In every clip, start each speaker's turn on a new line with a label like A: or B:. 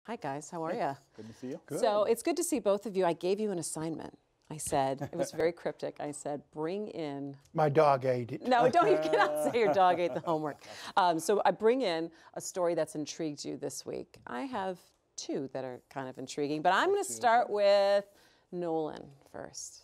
A: Hi, guys. How are you?
B: Good to see you.
A: Good. So it's good to see both of you. I gave you an assignment. I said, it was very cryptic. I said, bring in.
C: My dog ate it.
A: No, don't, you cannot say your dog ate the homework. So I bring in a story that's intrigued you this week. I have two that are kind of intriguing, but I'm going to start with Nolan first.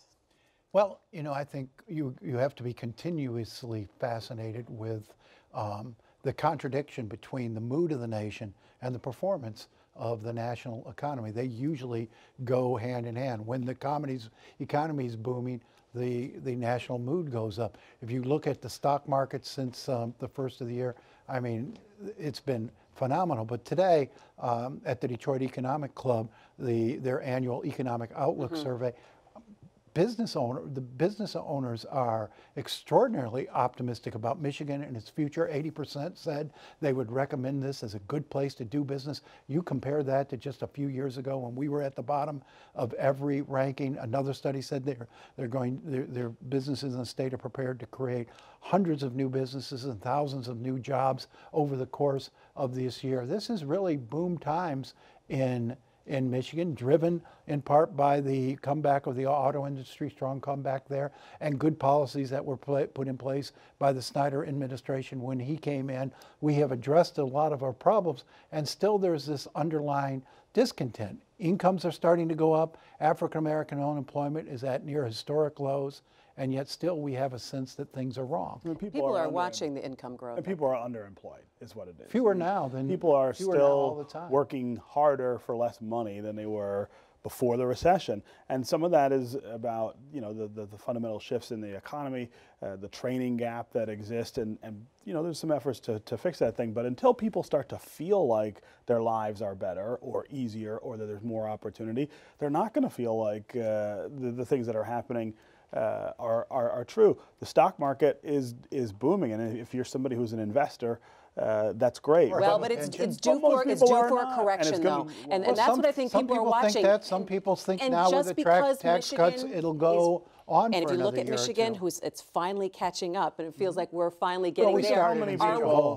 C: Well, you know, I think you have to be continuously fascinated with the contradiction between the mood of the nation and the performance of the national economy. They usually go hand in hand. When the economy is booming, the national mood goes up. If you look at the stock market since the first of the year, I mean, it's been phenomenal. But today, at the Detroit Economic Club, their annual economic outlook survey, the business owners are extraordinarily optimistic about Michigan and its future. 80% said they would recommend this as a good place to do business. You compare that to just a few years ago when we were at the bottom of every ranking. Another study said their businesses in the state are prepared to create hundreds of new businesses and thousands of new jobs over the course of this year. This is really boom times in Michigan, driven in part by the comeback of the auto industry, strong comeback there, and good policies that were put in place by the Snyder administration when he came in. We have addressed a lot of our problems, and still there's this underlying discontent. Incomes are starting to go up. African-American unemployment is at near historic lows, and yet still we have a sense that things are wrong.
A: I mean, people are watching the income growth.
B: And people are underemployed, is what it is.
C: Fewer now than
B: people are
C: all the time.
B: Working harder for less money than they were before the recession. And some of that is about, you know, the fundamental shifts in the economy, the training gap that exists, and you know, there's some efforts to fix that thing. But until people start to feel like their lives are better or easier or that there's more opportunity, they're not going to feel like the things that are happening are true. The stock market is booming, and if you're somebody who's an investor, that's great.
A: Well, but it's due for a correction, though, and that's what I think people are watching.
C: Some people think now with the tax cuts, it'll go on for another year.
A: And if you look at Michigan, it's finally catching up, and it feels like we're finally getting there.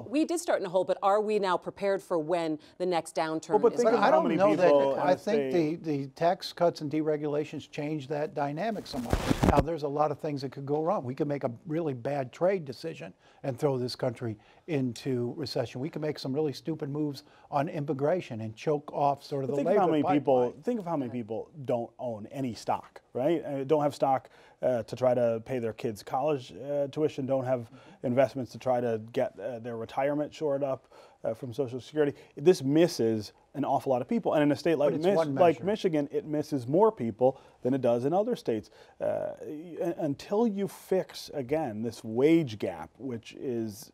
A: We did start in a hole, but are we now prepared for when the next downturn is coming?
C: I don't know that. I think the tax cuts and deregulations change that dynamic somewhat. Now, there's a lot of things that could go wrong. We could make a really bad trade decision and throw this country into recession. We could make some really stupid moves on immigration and choke off sort of the labor pipeline.
B: Think of how many people don't own any stock, right? Don't have stock to try to pay their kids' college tuition, don't have investments to try to get their retirement shored up from Social Security. This misses an awful lot of people. And in a state like Michigan, it misses more people than it does in other states. Until you fix, again, this wage gap, which is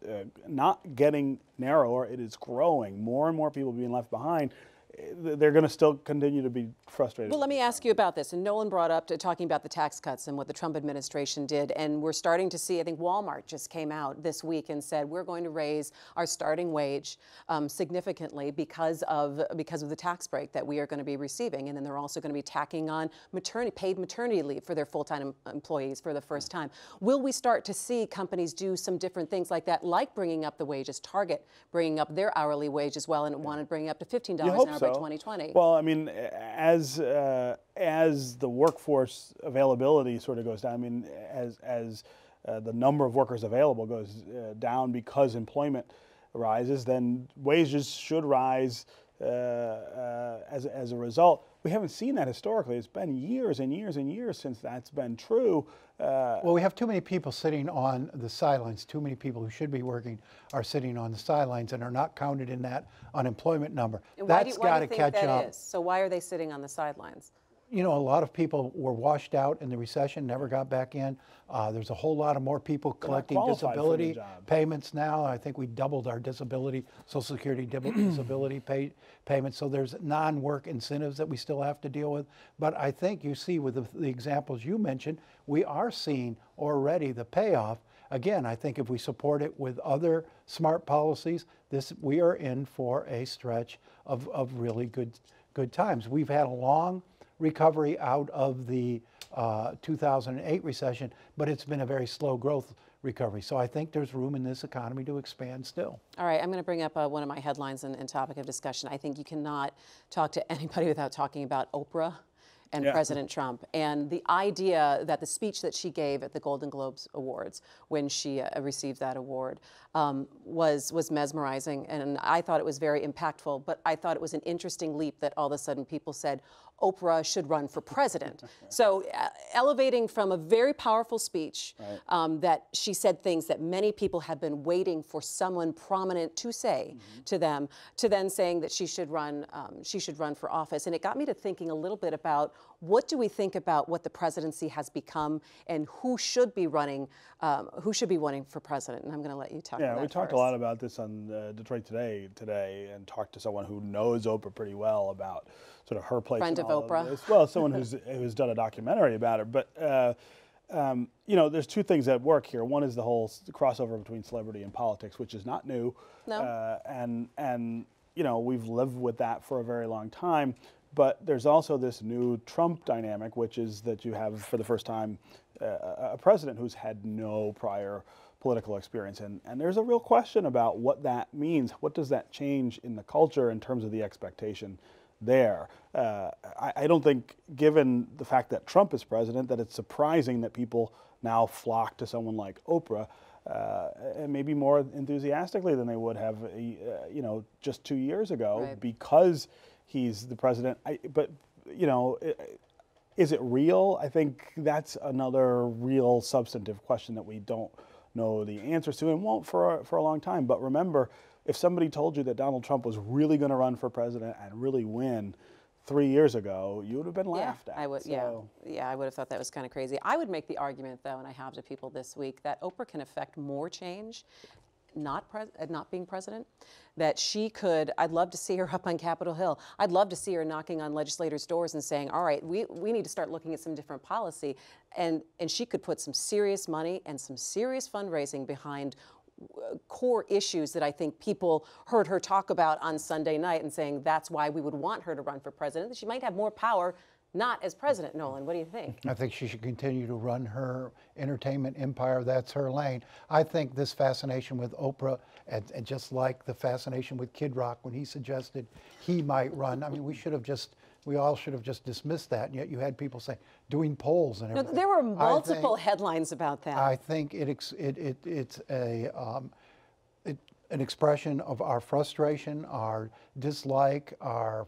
B: not getting narrower, it is growing, more and more people being left behind, they're going to still continue to be frustrated.
A: Well, let me ask you about this. And Nolan brought up talking about the tax cuts and what the Trump administration did. And we're starting to see, I think Walmart just came out this week and said, we're going to raise our starting wage significantly because of the tax break that we are going to be receiving. And then they're also going to be tacking on paid maternity leave for their full-time employees for the first time. Will we start to see companies do some different things like that, like bringing up the wages, Target bringing up their hourly wage as well, and wanted to bring it up to $15 an hour by 2020.
B: Well, I mean, as the workforce availability sort of goes down, I mean, as the number of workers available goes down because employment rises, then wages should rise as a result. We haven't seen that historically. It's been years and years and years since that's been true.
C: Well, we have too many people sitting on the sidelines. Too many people who should be working are sitting on the sidelines and are not counted in that unemployment number. That's got to catch up.
A: So why are they sitting on the sidelines?
C: You know, a lot of people were washed out in the recession, never got back in. There's a whole lot of more people collecting disability payments now. I think we doubled our disability, Social Security disability payments. So there's non-work incentives that we still have to deal with. But I think you see with the examples you mentioned, we are seeing already the payoff. Again, I think if we support it with other smart policies, we are in for a stretch of really good times. We've had a long recovery out of the 2008 recession, but it's been a very slow growth recovery. So I think there's room in this economy to expand still.
A: All right, I'm going to bring up one of my headlines and topic of discussion. I think you cannot talk to anybody without talking about Oprah and President Trump, and the idea that the speech that she gave at the Golden Globes Awards when she received that award was mesmerizing, and I thought it was very impactful, but I thought it was an interesting leap that all of a sudden people said Oprah should run for president. So elevating from a very powerful speech that she said things that many people have been waiting for someone prominent to say to them, to then saying that she should run for office. And it got me to thinking a little bit about what do we think about what the presidency has become and who should be running for president. And I'm going to let you talk about that.
B: Yeah, we talked a lot about this on Detroit today and talked to someone who knows Oprah pretty well about sort of her place.
A: Friend of Oprah.
B: As well as someone who's done a documentary about her. But you know, there's two things that work here. One is the whole crossover between celebrity and politics, which is not new.
A: No.
B: And you know, we've lived with that for a very long time. But there's also this new Trump dynamic, which is that you have, for the first time, a president who's had no prior political experience. And there's a real question about what that means. What does that change in the culture in terms of the expectation there? I don't think, given the fact that Trump is president, that it's surprising that people now flock to someone like Oprah, and maybe more enthusiastically than they would have, you know, just 2 years ago, because he's the president. But, you know, is it real? I think that's another real substantive question that we don't know the answers to and won't for a long time. But remember, if somebody told you that Donald Trump was really going to run for president and really win 3 years ago, you would have been laughed at.
A: I would,
B: so.
A: yeah, I would have thought that was kind of crazy. I would make the argument, though, and I have to people this week, that Oprah can affect more change not being president, that she could, I'd love to see her up on Capitol Hill. I'd love to see her knocking on legislators' doors and saying, all right, we need to start looking at some different policy. And she could put some serious money and some serious fundraising behind core issues that I think people heard her talk about on Sunday night and saying that's why we would want her to run for president, that she might have more power not as president. Nolan, what do you think?
C: I think she should continue to run her entertainment empire. That's her lane. I think this fascination with Oprah, and just like the fascination with Kid Rock when he suggested he might run, I mean, we all should have just dismissed that, and yet you had people say, doing polls and everything.
A: No, there were multiple headlines about that.
C: I think it's an expression of our frustration, our dislike, our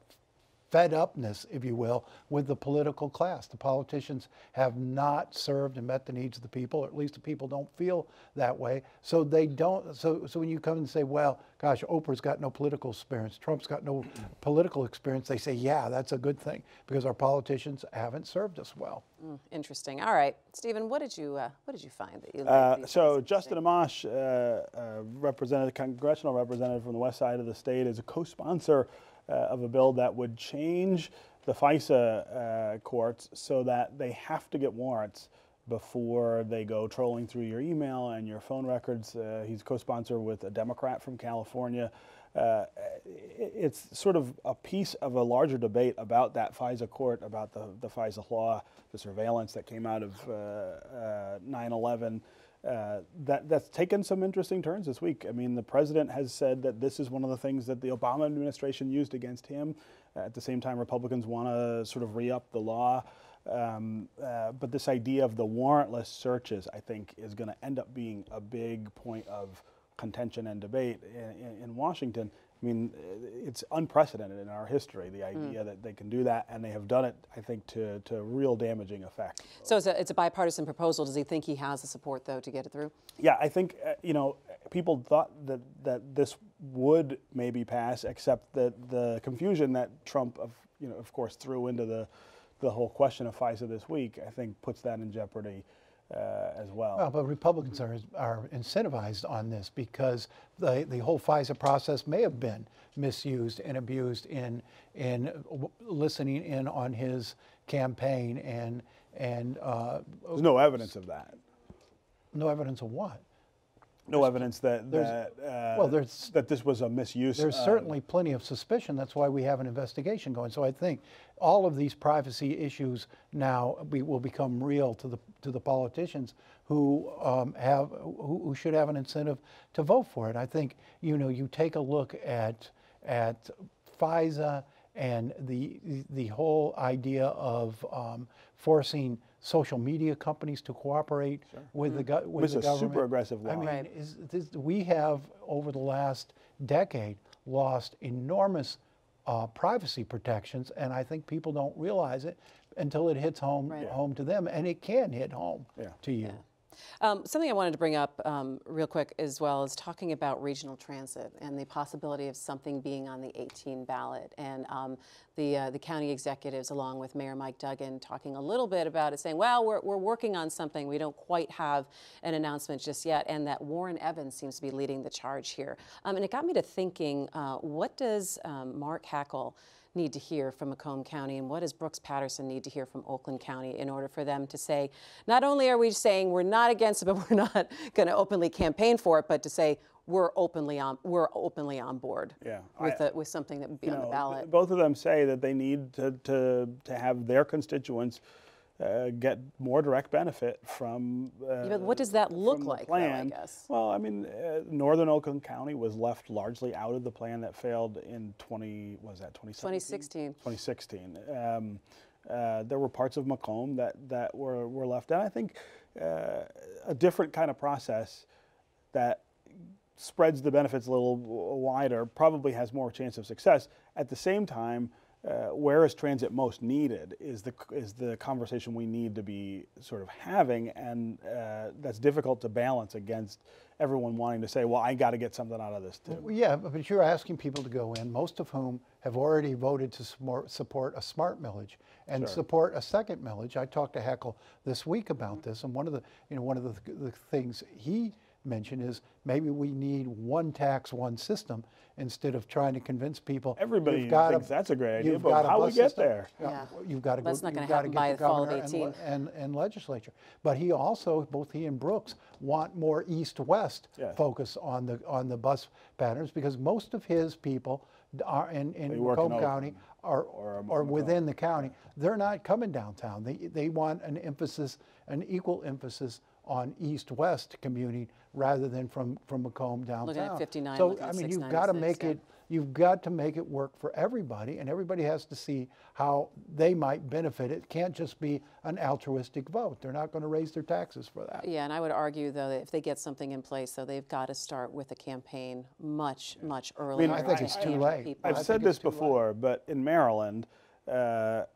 C: fed upness, if you will, with the political class. The politicians have not served and met the needs of the people, or at least the people don't feel that way. So they don't. So when you come and say, well, gosh, Oprah's got no political experience, Trump's got no political experience, they say, yeah, that's a good thing, because our politicians haven't served us well.
A: Interesting. All right, Stephen, what did you find that you liked?
B: So Justin Amash, congressional representative from the west side of the state, is a co-sponsor of a bill that would change the FISA courts so that they have to get warrants before they go trolling through your email and your phone records. He's co-sponsor with a Democrat from California. It's sort of a piece of a larger debate about that FISA court, about the FISA law, the surveillance that came out of 9/11. That's taken some interesting turns this week. I mean, the president has said that this is one of the things that the Obama administration used against him. At the same time, Republicans want to sort of re-up the law. But this idea of the warrantless searches, I think, is going to end up being a big point of contention and debate in Washington. I mean, it's unprecedented in our history, the idea that they can do that, and they have done it, I think, to real damaging effect.
A: So it's a bipartisan proposal. Does he think he has the support, though, to get it through?
B: Yeah, I think, you know, people thought that this would maybe pass, except that the confusion that Trump, of course, threw into the whole question of FISA this week, I think puts that in jeopardy as well.
C: Well, but Republicans are incentivized on this because the whole FISA process may have been misused and abused in listening in on his campaign and
B: there's no evidence of that.
C: No evidence of what?
B: no evidence that that this was a misuse.
C: There's certainly plenty of suspicion. That's why we have an investigation going. So I think all of these privacy issues now will become real to the politicians who who should have an incentive to vote for it. I think you take a look at FISA and the whole idea of forcing social media companies to cooperate with the government.
B: It's a super aggressive law.
C: I mean, we have over the last decade lost enormous privacy protections, and I think people don't realize it until it hits home to them, and it can hit home to you.
A: Something I wanted to bring up real quick as well is talking about regional transit and the possibility of something being on the 18 ballot, and the county executives along with Mayor Mike Duggan talking a little bit about it, saying, well, we're working on something. We don't quite have an announcement just yet, and that Warren Evans seems to be leading the charge here. And it got me to thinking, what does Mark Hackel need to hear from Macomb County, and what does Brooks Patterson need to hear from Oakland County in order for them to say, not only are we saying we're not against it, but we're not going to openly campaign for it, but to say we're openly on board with something that would be on the ballot.
B: Both of them say that they need to have their constituents get more direct benefit from.
A: But what does that look like, though, I guess?
B: Well, I mean, northern Oakland County was left largely out of the plan that failed in 2016. 2016. There were parts of Macomb that were left, and I think a different kind of process that spreads the benefits a little wider probably has more chance of success. At the same time, where is transit most needed is the conversation we need to be sort of having, and that's difficult to balance against everyone wanting to say, well, I got to get something out of this too.
C: Well, yeah, but you're asking people to go in, most of whom have already voted to support a smart millage and support a second millage. I talked to Heckel this week about this, and one of the things he mentioned is maybe we need one tax, one system, instead of trying to convince people.
B: Everybody thinks that's a great idea, but how do we get there?
C: You've got to go.
A: That's not going to happen by the fall of 18.
C: And legislature. But he also, both he and Brooks, want more east-west focus on the bus patterns, because most of his people are in Macomb County or within the county. They're not coming downtown. They want an equal emphasis on east-west commuting rather than from Macomb downtown.
A: Looking at 59.
C: So I mean, you've got to make it. You've got to make it work for everybody, and everybody has to see how they might benefit. It can't just be an altruistic vote. They're not going to raise their taxes for that.
A: Yeah, and I would argue, though, that if they get something in place, though, they've got to start with a campaign much earlier.
C: I think it's too late.
B: I've said this before, but in Maryland, where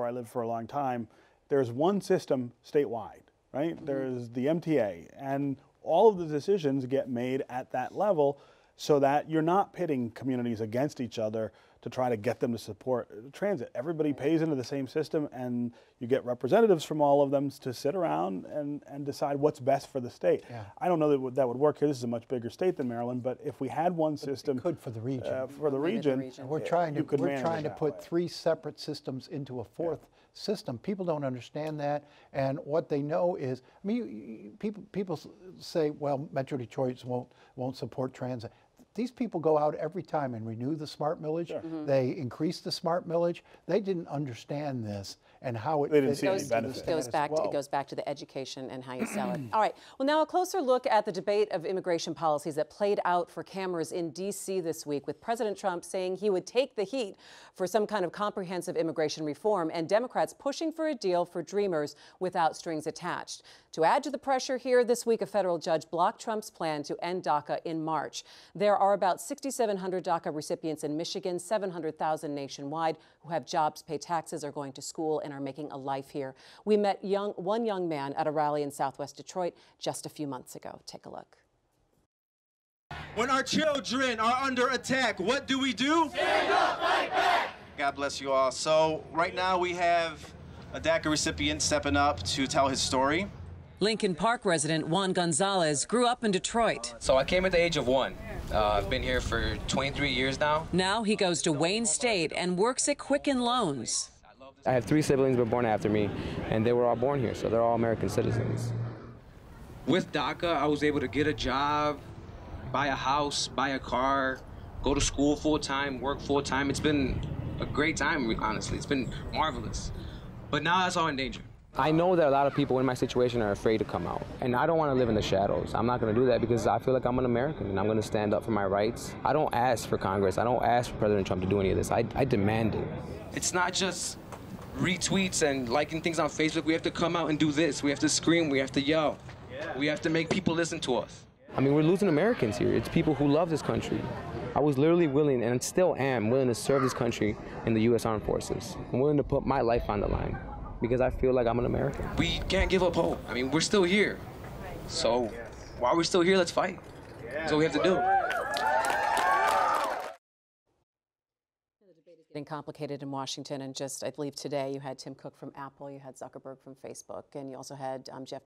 B: I lived for a long time, there's one system statewide, right? There's the MTA, and all of the decisions get made at that level, so that you're not pitting communities against each other to try to get them to support transit. Everybody pays into the same system, and you get representatives from all of them to sit around and decide what's best for the state. Yeah. I don't know that would work here. This is a much bigger state than Maryland, but if we had one system,
C: it could for the region.
B: We're
C: trying to put three separate systems into a fourth system. People don't understand that, and what they know is, I mean, people say, well, Metro Detroit won't support transit. These people go out every time and renew the smart millage. Sure. They increase the smart millage. They didn't understand this and how it
A: goes back to the education and how you sell it. All right. Well, now a closer look at the debate of immigration policies that played out for cameras in D.C. this week, with President Trump saying he would take the heat for some kind of comprehensive immigration reform, and Democrats pushing for a deal for dreamers without strings attached. To add to the pressure here, this week a federal judge blocked Trump's plan to end DACA in March. There are about 6,700 DACA recipients in Michigan, 700,000 nationwide, who have jobs, pay taxes, are going to school, and are making a life here. We met one young man at a rally in Southwest Detroit just a few months ago. Take a look.
D: When our children are under attack, what do we do? Stand up, fight back! God bless you all. So right now we have a DACA recipient stepping up to tell his story.
E: Lincoln Park resident Juan Gonzalez grew up in Detroit.
F: So I came at the age of 1. I've been here for 23 years now.
E: Now he goes to Wayne State and works at Quicken Loans.
F: I have 3 siblings who were born after me, and they were all born here, so they're all American citizens. with DACA, I was able to get a job, buy a house, buy a car, go to school full-time, work full-time. It's been a great time, honestly. It's been marvelous. But now that's all in danger.
G: I know that a lot of people in my situation are afraid to come out, and I don't want to live in the shadows. I'm not going to do that because I feel like I'm an American, and I'm going to stand up for my rights. I don't ask for Congress. I don't ask for President Trump to do any of this. I demand it.
F: It's not just retweets and liking things on Facebook. We have to come out and do this. We have to scream. We have to yell. We have to make people listen to us.
G: I mean, we're losing Americans here. It's people who love this country. I was literally willing, and still am, willing to serve this country in the U.S. Armed Forces. I'm willing to put my life on the line because I feel like I'm an American.
F: We can't give up hope. I mean, we're still here. So while we're still here, let's fight. That's what we have to do.
A: The debate is getting complicated in Washington, and just, I believe today you had Tim Cook from Apple, you had Zuckerberg from Facebook, and you also had Jeff